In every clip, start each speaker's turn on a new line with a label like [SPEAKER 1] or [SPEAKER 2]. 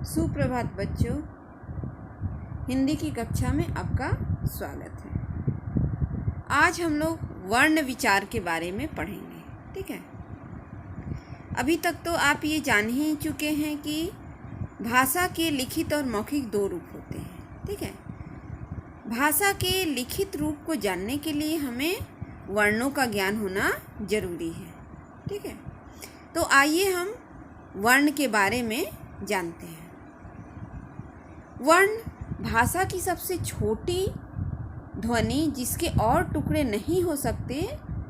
[SPEAKER 1] सुप्रभात बच्चों, हिंदी की कक्षा में आपका स्वागत है। आज हम लोग वर्ण विचार के बारे में पढ़ेंगे। ठीक है, अभी तक तो आप ये जान ही चुके हैं कि भाषा के लिखित और मौखिक दो रूप होते हैं। ठीक है, भाषा के लिखित रूप को जानने के लिए हमें वर्णों का ज्ञान होना जरूरी है। ठीक है, तो आइए हम वर्ण के बारे में जानते हैं। वर्ण भाषा की सबसे छोटी ध्वनि जिसके और टुकड़े नहीं हो सकते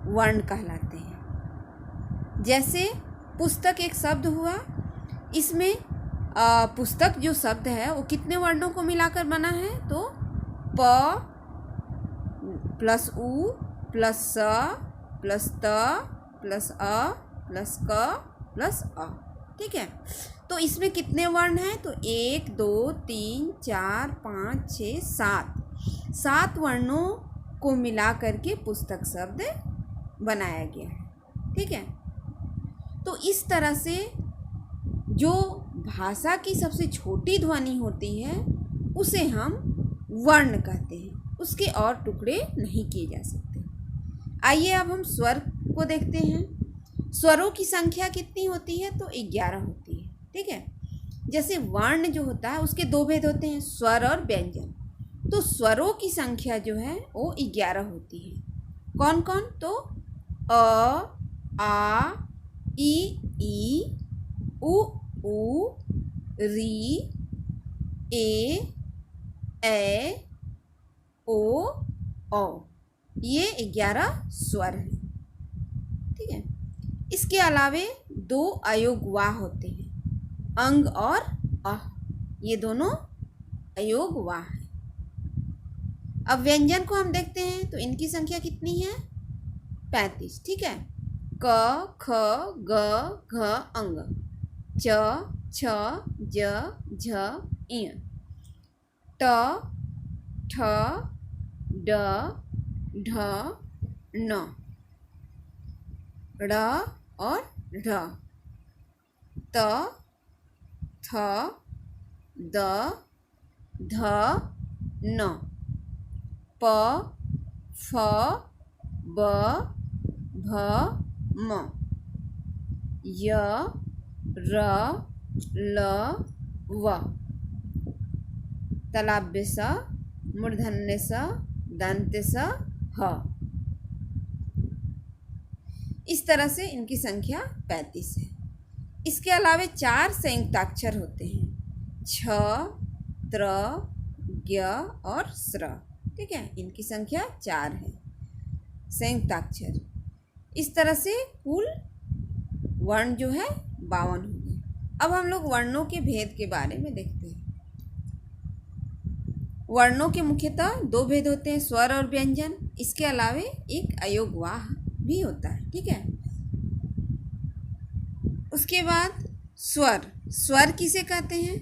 [SPEAKER 1] वर्ण कहलाते हैं। जैसे पुस्तक एक शब्द हुआ, इसमें पुस्तक जो शब्द है वो कितने वर्णों को मिलाकर बना है? तो प प्लस उ प्लस स प्लस त प्लस अ प्लस क प्लस अ। ठीक है, तो इसमें कितने वर्ण हैं? तो 1 2 3 4 5 6 7 वर्णों को मिला करके पुस्तक शब्द बनाया गया है। ठीक है, तो इस तरह से जो भाषा की सबसे छोटी ध्वनि होती है उसे हम वर्ण कहते हैं, उसके और टुकड़े नहीं किए जा सकते। आइए अब हम स्वर को देखते हैं। स्वरों की संख्या कितनी होती है? तो 11 होती है। ठीक है, जैसे वर्ण जो होता है उसके दो भेद होते हैं, स्वर और व्यंजन। तो स्वरों की संख्या जो है वो 11 होती है। कौन कौन? तो अ, आ, ई, उ, री, ए, ओ, औ। ये 11 स्वर हैं। ठीक है, इसके अलावे 2 अयोगवा होते हैं, अंग और अ। ये दोनों अयोगवा हैं। अब व्यंजन को हम देखते हैं तो इनकी संख्या कितनी है? 35। ठीक है, क, ख, ग, घ, अंग, च, छ, ज, झ, ञ, ट, ठ, ड, ढ, न, ड़ और ढ, त, थ, द, ध, न, प, फ, ब, भ, म, य, र, ल, व, तलाभ्य स, मूर्धन्य स, दंत्य स, ह। इस तरह से इनकी संख्या 35 है। इसके अलावे 4 संयुक्ताक्षर होते हैं, छ, त्र, ज्ञ और स्र। ठीक है, इनकी संख्या 4 है संयुक्ताक्षर। इस तरह से कुल वर्ण जो है 52 हो गए। अब हम लोग वर्णों के भेद के बारे में देखते हैं। वर्णों के मुख्यतः 2 भेद होते हैं, स्वर और व्यंजन। इसके अलावे एक अयोगवाह भी होता है। ठीक है, उसके बाद स्वर किसे कहते हैं?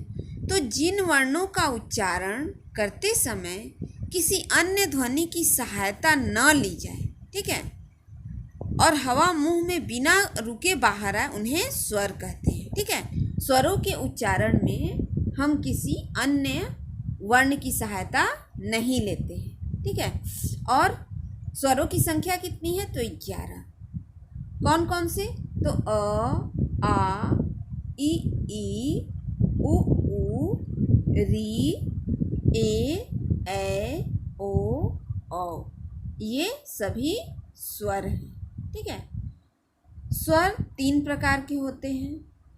[SPEAKER 1] तो जिन वर्णों का उच्चारण करते समय किसी अन्य ध्वनि की सहायता न ली जाए, ठीक है, और हवा मुंह में बिना रुके बाहर आए, उन्हें स्वर कहते हैं। ठीक है, स्वरों के उच्चारण में हम किसी अन्य वर्ण की सहायता नहीं लेते हैं। ठीक है, और स्वरों की संख्या कितनी है? तो 11। कौन कौन से? तो अ, आ, ई, उ, री, ए, ओ, औ। ये सभी स्वर हैं। ठीक है, स्वर 3 प्रकार के होते हैं।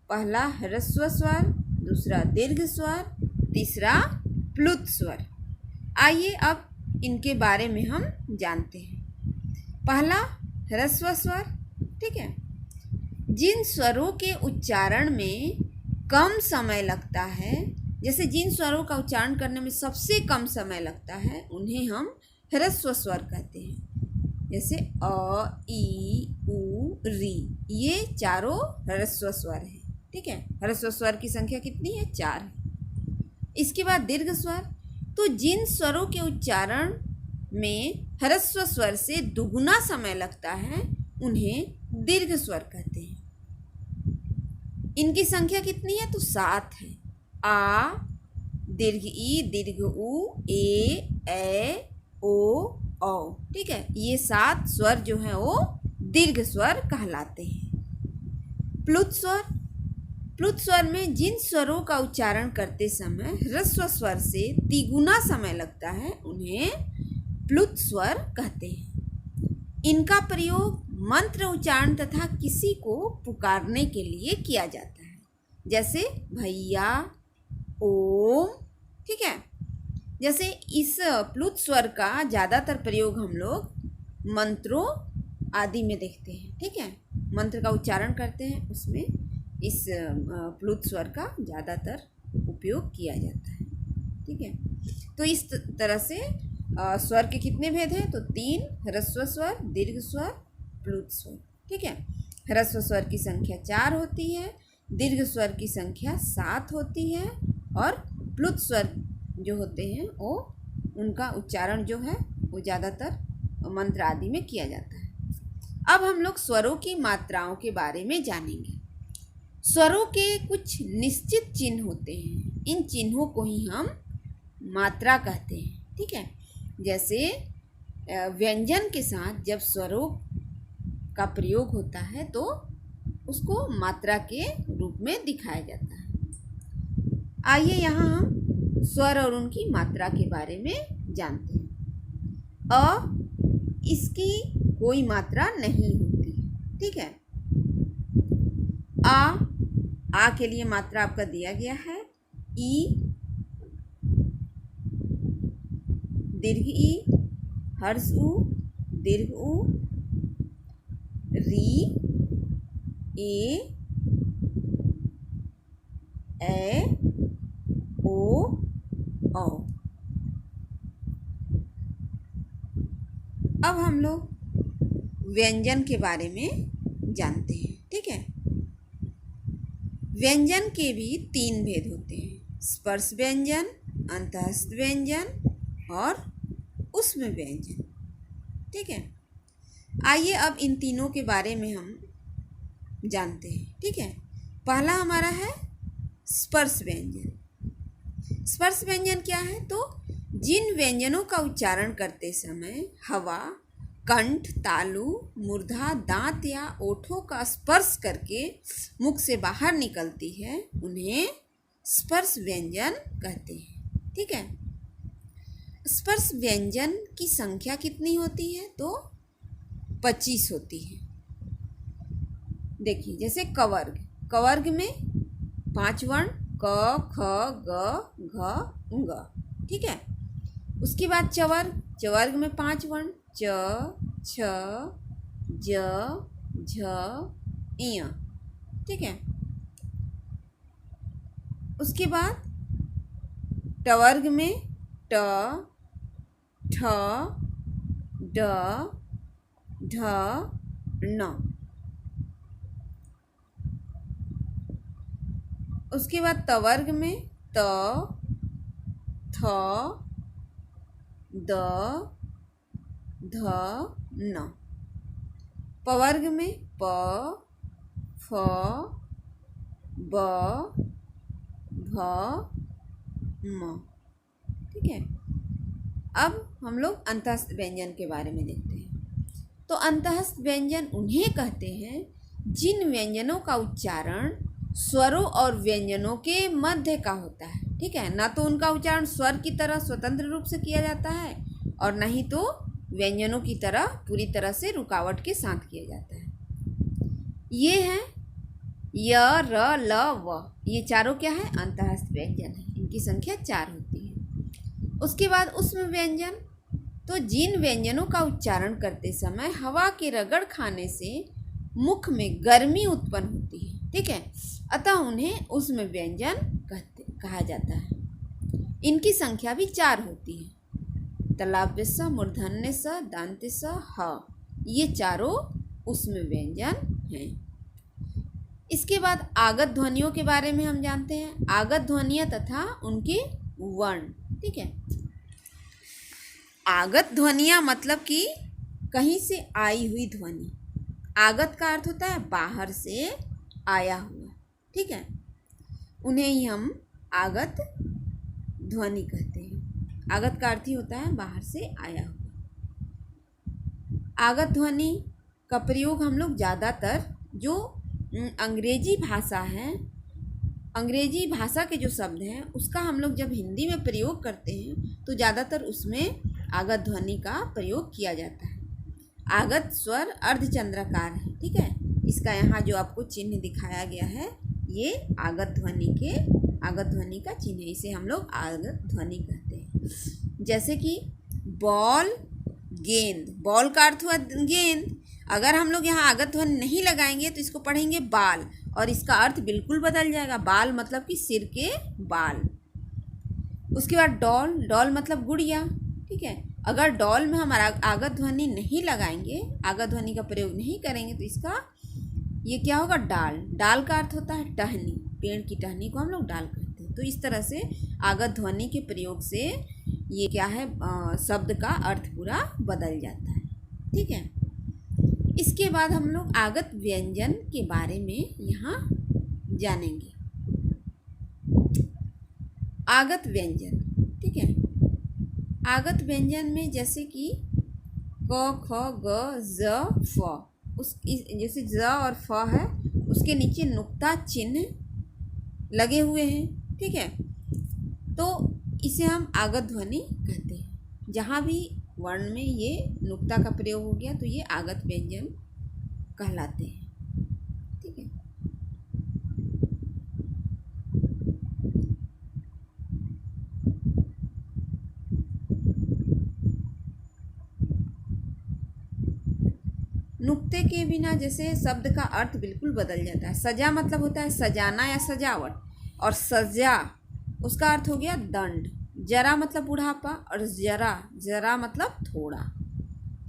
[SPEAKER 1] पहला ह्रस्व स्वर, दूसरा दीर्घ स्वर, तीसरा प्लुत स्वर। आइए अब इनके बारे में हम जानते हैं। पहला ह्रस्व स्वर। ठीक है, जिन स्वरों के उच्चारण में कम समय लगता है, जैसे जिन स्वरों का उच्चारण करने में सबसे कम समय लगता है, उन्हें हम ह्रस्व स्वर कहते हैं। जैसे अ, ई, उ, री, ये चारों ह्रस्व स्वर हैं। ठीक है, ह्रस्व स्वर की संख्या कितनी है? 4 है। इसके बाद दीर्घ स्वर। तो जिन स्वरों के उच्चारण में ह्रस्व स्वर से दुगुना समय लगता है, उन्हें दीर्घ स्वर कहते हैं। इनकी संख्या कितनी है? तो 7 है। आ, दीर्घ ई, दीर्घ उ, ए ओ, औ। ठीक है, ये 7 स्वर जो है वो दीर्घ स्वर कहलाते हैं। प्लुत स्वर, प्लुत स्वर में जिन स्वरों का उच्चारण करते समय ह्रस्व स्वर से तिगुना समय लगता है उन्हें प्लुत स्वर कहते हैं। इनका प्रयोग मंत्र उच्चारण तथा किसी को पुकारने के लिए किया जाता है, जैसे भैया, ओम। ठीक है, जैसे इस प्लुत स्वर का ज़्यादातर प्रयोग हम लोग मंत्रों आदि में देखते हैं। ठीक है, मंत्र का उच्चारण करते हैं, उसमें इस प्लुत स्वर का ज़्यादातर उपयोग किया जाता है। ठीक है, तो इस तरह से स्वर के कितने भेद हैं? तो 3, ह्रस्व स्वर, दीर्घ स्वर, प्लुत स्वर। ठीक है, ह्रस्व स्वर की संख्या 4 होती है, दीर्घ स्वर की संख्या 7 होती है, और प्लुत स्वर जो होते हैं वो उनका उच्चारण जो है वो ज़्यादातर मंत्र आदि में किया जाता है। अब हम लोग स्वरों की मात्राओं के बारे में जानेंगे। स्वरों के कुछ निश्चित चिन्ह होते हैं, इन चिन्हों को ही हम मात्रा कहते हैं। ठीक है, जैसे व्यंजन के साथ जब स्वरों का प्रयोग होता है तो उसको मात्रा के रूप में दिखाया जाता है। आइए यहाँ हम स्वर और उनकी मात्रा के बारे में जानते हैं। अ, इसकी कोई मात्रा नहीं होती। ठीक है, आ के लिए मात्रा आपका दिया गया है, ई, दीर्घ ई, हर्ष उ, दीर्घ उ, री, ए ओ, औ। अब हम लोग व्यंजन के बारे में जानते हैं। ठीक है, व्यंजन के भी 3 भेद होते हैं, स्पर्श व्यंजन, अंतःस्थ व्यंजन और उष्म व्यंजन। ठीक है, आइए अब इन तीनों के बारे में हम जानते हैं। ठीक है, पहला हमारा है स्पर्श व्यंजन। स्पर्श व्यंजन क्या है? तो जिन व्यंजनों का उच्चारण करते समय हवा कंठ, तालु, मूर्धा, दांत या ओठों का स्पर्श करके मुख से बाहर निकलती है उन्हें स्पर्श व्यंजन कहते हैं। ठीक है, स्पर्श व्यंजन की संख्या कितनी होती है? तो 25 होती है। देखिए, जैसे कवर्ग, कवर्ग में 5 वर्ण क, ख, ग, घ, ङ। ठीक है, उसके बाद चवर्ग, चवर्ग में 5 वर्ण च, छ, ज, झ, इय। ठीक है, उसके बाद टवर्ग में ट, ठ, ड, ढ, ण। उसके बाद तवर्ग में त, थ, द, ध, न। पवर्ग में प, फ, ब, भ, म। ठीक है, अब हम लोग अंतःस्थ व्यंजन के बारे में देखते हैं। तो अंतःस्थ व्यंजन उन्हें कहते हैं जिन व्यंजनों का उच्चारण स्वरों और व्यंजनों के मध्य का होता है। ठीक है, ना तो उनका उच्चारण स्वर की तरह स्वतंत्र रूप से किया जाता है और ना ही तो व्यंजनों की तरह पूरी तरह से रुकावट के साथ किया जाता है। ये हैं य, र, ल, व। ये चारों क्या है? अंतःस्थ व्यंजन है। इनकी संख्या 4 होती है। उसके बाद उष्म व्यंजन, तो जिन व्यंजनों का उच्चारण करते समय हवा के रगड़ खाने से मुख में गर्मी उत्पन्न होती है। ठीक है, अतः उन्हें उष्म व्यंजन कहा जाता है। इनकी संख्या भी 4 होती है, तलाव्य स, मूर्धन्य स, दांत्य स, ह। ये चारों उष्म व्यंजन हैं। इसके बाद आगत ध्वनियों के बारे में हम जानते हैं। आगत ध्वनियाँ तथा उनके वर्ण। ठीक है, आगत ध्वनियाँ मतलब कि कहीं से आई हुई ध्वनि। आगत का अर्थ होता है बाहर से आया हुआ। ठीक है, उन्हें ही हम आगत ध्वनि कहते हैं। आगत का अर्थ ही होता है बाहर से आया हुआ। आगत ध्वनि का प्रयोग हम लोग ज़्यादातर जो अंग्रेजी भाषा है, अंग्रेजी भाषा के जो शब्द हैं उसका हम लोग जब हिंदी में प्रयोग करते हैं तो ज़्यादातर उसमें आगत ध्वनि का प्रयोग किया जाता है। आगत स्वर अर्धचंद्राकार है, ठीक है। इसका यहाँ जो आपको चिन्ह दिखाया गया है ये आगत ध्वनि का चिन्ह है। इसे हम लोग आगत ध्वनि कहते हैं। जैसे कि बॉल, गेंद। बॉल का अर्थ हुआ गेंद। अगर हम लोग यहाँ आगत ध्वनि नहीं लगाएंगे तो इसको पढ़ेंगे बाल, और इसका अर्थ बिल्कुल बदल जाएगा। बाल मतलब कि सिर के बाल। उसके बाद डॉल। डॉल मतलब गुड़िया, ठीक है। अगर डॉल में हम आगत ध्वनि नहीं लगाएंगे, आगत ध्वनि का प्रयोग नहीं करेंगे तो इसका ये क्या होगा, डाल। डाल का अर्थ होता है टहनी, पेड़ की टहनी को हम लोग डाल कहते हैं। तो इस तरह से आगत ध्वनि के प्रयोग से ये क्या है, शब्द का अर्थ पूरा बदल जाता है, ठीक है। इसके बाद हम लोग आगत व्यंजन के बारे में यहाँ जानेंगे। आगत व्यंजन, ठीक है। आगत व्यंजन में जैसे कि क, ख, ग, ज, फ। जैसे ज और फ है उसके नीचे नुक्ता चिन्ह लगे हुए हैं, ठीक है। तो इसे हम आगत ध्वनि कहते हैं। जहाँ भी वर्ण में ये नुक्ता का प्रयोग हो गया तो ये आगत व्यंजन कहलाते हैं, ठीक है। नुक्ते के बिना जैसे शब्द का अर्थ बिल्कुल बदल जाता है। सजा मतलब होता है सजाना या सजावट, और सजा उसका अर्थ हो गया दंड। जरा मतलब बुढ़ापा, और जरा मतलब थोड़ा,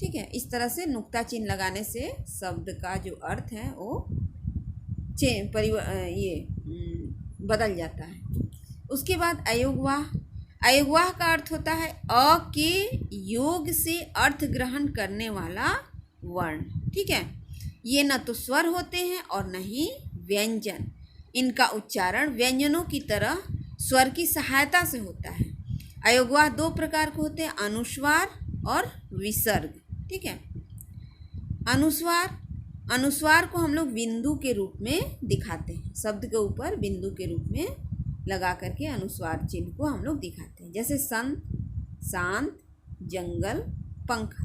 [SPEAKER 1] ठीक है। इस तरह से नुक्ता चिन्ह लगाने से शब्द का जो अर्थ है वो बदल जाता है। उसके बाद अयोगवाह। अयोगवाह का अर्थ होता है अ के योग से अर्थ ग्रहण करने वाला वर्ण, ठीक है। ये न तो स्वर होते हैं और न ही व्यंजन। इनका उच्चारण व्यंजनों की तरह स्वर की सहायता से होता है। अयोगवाह दो प्रकार के होते हैं, अनुस्वार और विसर्ग, ठीक है। अनुस्वार को हम लोग बिंदु के रूप में दिखाते हैं। शब्द के ऊपर बिंदु के रूप में लगा करके अनुस्वार चिन्ह को हम लोग दिखाते हैं। जैसे संत, शांत, जंगल, पंखा,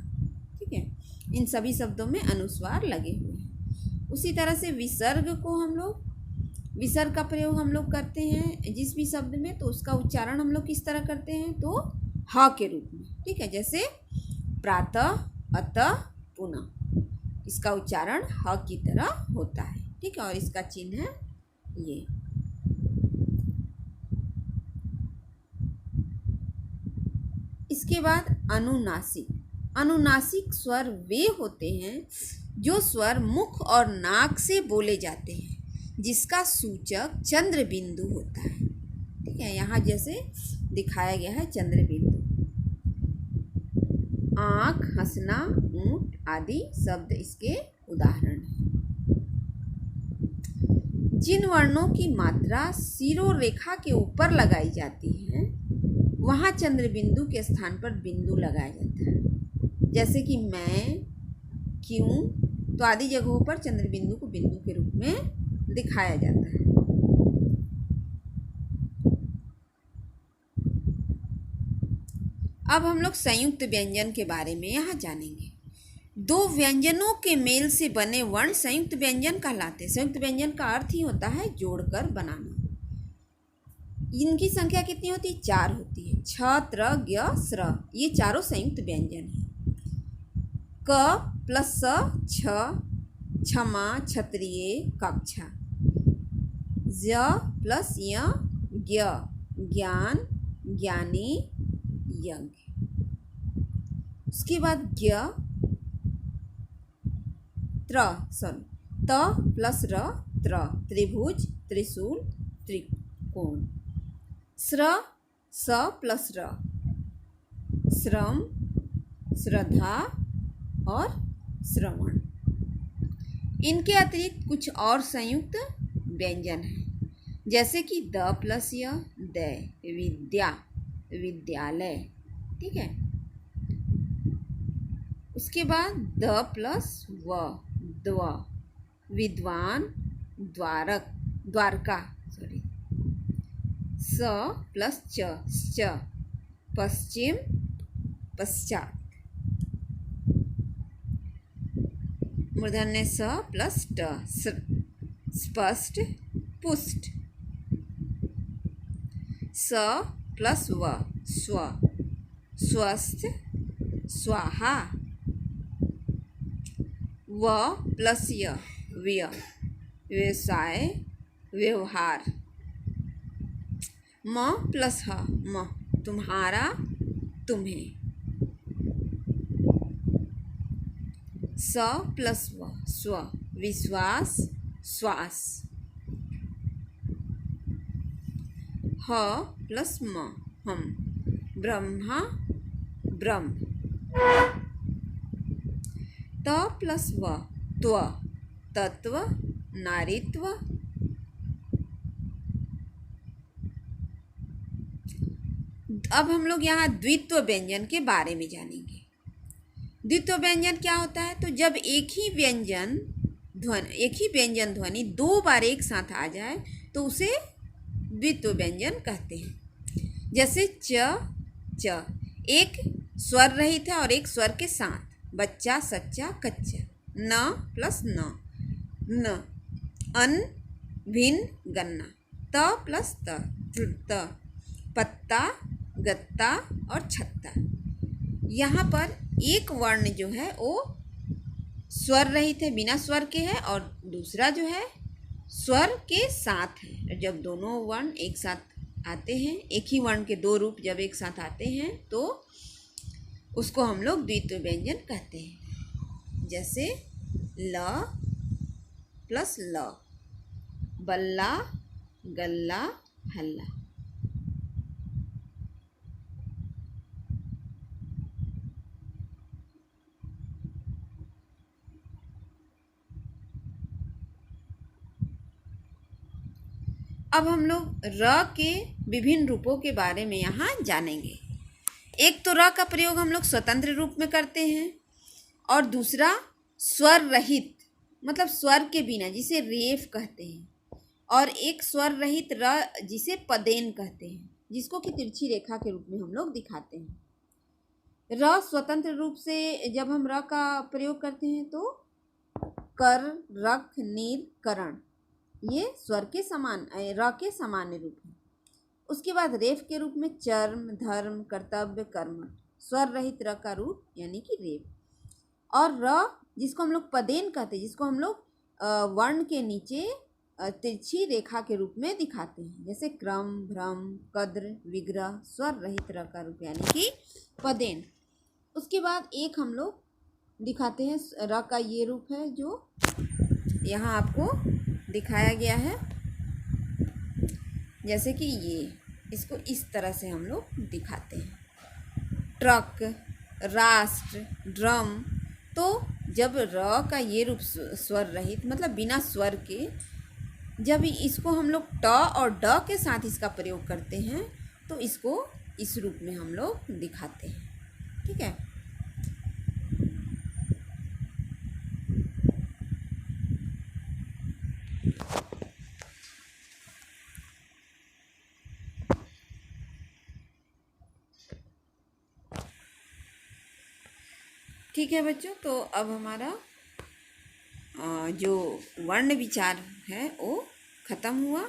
[SPEAKER 1] ठीक है। इन सभी शब्दों में अनुस्वार लगे हुए हैं। उसी तरह से विसर्ग का प्रयोग हम लोग करते हैं जिस भी शब्द में, तो उसका उच्चारण हम लोग किस तरह करते हैं, तो ह के रूप में, ठीक है। जैसे प्रातः, अतः, पुनः, इसका उच्चारण ह की तरह होता है, ठीक है। और इसका चिन्ह है ये। इसके बाद अनुनासिक। अनुनासिक स्वर वे होते हैं जो स्वर मुख और नाक से बोले जाते हैं, जिसका सूचक चंद्र बिंदु होता है, ठीक है। यहाँ जैसे दिखाया गया है चंद्र बिंदु। आँख, हंसना, ऊँट आदि शब्द इसके उदाहरण हैं। जिन वर्णों की मात्रा शिरोरेखा के ऊपर लगाई जाती है वहाँ चंद्र बिंदु के स्थान पर बिंदु लगाया जाता है। जैसे कि मैं, क्यों, तो आदि जगहों पर चंद्र बिंदु को बिंदु के रूप में दिखाया जाता है। अब हम लोग संयुक्त व्यंजन के बारे में यहाँ जानेंगे। दो व्यंजनों के मेल से बने वर्ण संयुक्त व्यंजन कहलाते हैं। संयुक्त व्यंजन का अर्थ ही होता है जोड़कर बनाना। इनकी संख्या कितनी होती है, 4 होती है। छ, त्र, ज्ञ, स्र, ये चारों संयुक्त व्यंजन हैं। क प्लस स, छ, क्षमा, क्षत्रिय, कक्षा। ज प्लस य, ज्ञ, ज्ञान, ज्ञानी, यज्ञ। उसके बाद त प्लस र, त्र, त्रिभुज, त्रिशूल, त्रिकोण। स्र, स प्लस र, श्रम, श्रद्धा और श्रवण। इनके अतिरिक्त कुछ और संयुक्त व्यंजन हैं। जैसे कि द प्लस य द, विद्या विद्यालय, ठीक है। उसके बाद द प्लस व द्व, विद्वान द्वारक द्वारका, सॉरी। स प्लस च पश्चिम पश्चात। मूर्धन्य स प्लस ट स्पष्ट पुष्ट। स प्लस व स्व स्वस्थ स्वाहा। व प्लस य व्यय व्यवसाय व्यवहार। म प्लस ह म तुम्हारा तुम्हें। स प्लस व स्व विश्वास श्वास। ह प्लस म हम ब्रह्मा ब्रह्म। त प्लस व त्व तत्व नारीत्व। अब हम लोग यहाँ द्वित्व व्यंजन के बारे में जानेंगे। द्वित्व व्यंजन क्या होता है? तो जब एक ही व्यंजन ध्वनि दो बार एक साथ आ जाए तो उसे द्वित्व व्यंजन कहते हैं। जैसे च एक स्वर रहित है और एक स्वर के साथ। बच्चा सच्चा कच्चा। न प्लस न अन्न भिन्न गन्ना। त प्लस त पत्ता गत्ता और छत्ता। यहाँ पर एक वर्ण जो है वो स्वर रहित है, बिना स्वर के है, और दूसरा जो है स्वर के साथ है। जब दोनों वर्ण एक साथ आते हैं, एक ही वर्ण के दो रूप जब एक साथ आते हैं तो उसको हम लोग द्वित्व व्यंजन कहते हैं। जैसे ल प्लस ल, बल्ला गल्ला हल्ला। अब हम लोग र के विभिन्न रूपों के बारे में यहाँ जानेंगे। एक तो र का प्रयोग हम लोग स्वतंत्र रूप में करते हैं, और दूसरा स्वर रहित मतलब स्वर के बिना, जिसे रेफ कहते हैं, और एक स्वर रहित र जिसे पदेन कहते हैं, जिसको कि तिरछी रेखा के रूप में हम लोग दिखाते हैं। र स्वतंत्र रूप से जब हम र का प्रयोग करते हैं तो कर रख नीर करण, ये स्वर के समान र के सामान्य रूप है। उसके बाद रेफ के रूप में चर्म धर्म कर्तव्य कर्म, स्वर रहित र का रूप यानी कि रेफ। और र जिसको हम लोग पदेन कहते हैं, जिसको हम लोग वर्ण के नीचे तिरछी रेखा के रूप में दिखाते हैं। जैसे क्रम भ्रम कद्र विग्रह, स्वर रहित र का रूप यानी कि पदेन। उसके बाद एक हम लोग दिखाते हैं र का ये रूप है जो यहाँ आपको दिखाया गया है। जैसे कि ये, इसको इस तरह से हम लोग दिखाते हैं। ट्रक राष्ट्र ड्रम। तो जब र का ये रूप स्वर रहित मतलब बिना स्वर के, जब इसको हम लोग ट और ड के साथ इसका प्रयोग करते हैं तो इसको इस रूप में हम लोग दिखाते हैं। ठीक है। ठीक है बच्चों, तो अब हमारा जो वर्ण विचार है वो ख़त्म हुआ।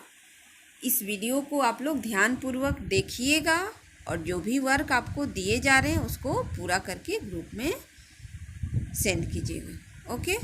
[SPEAKER 1] इस वीडियो को आप लोग ध्यानपूर्वक देखिएगा और जो भी वर्क आपको दिए जा रहे हैं उसको पूरा करके ग्रुप में सेंड कीजिएगा। ओके।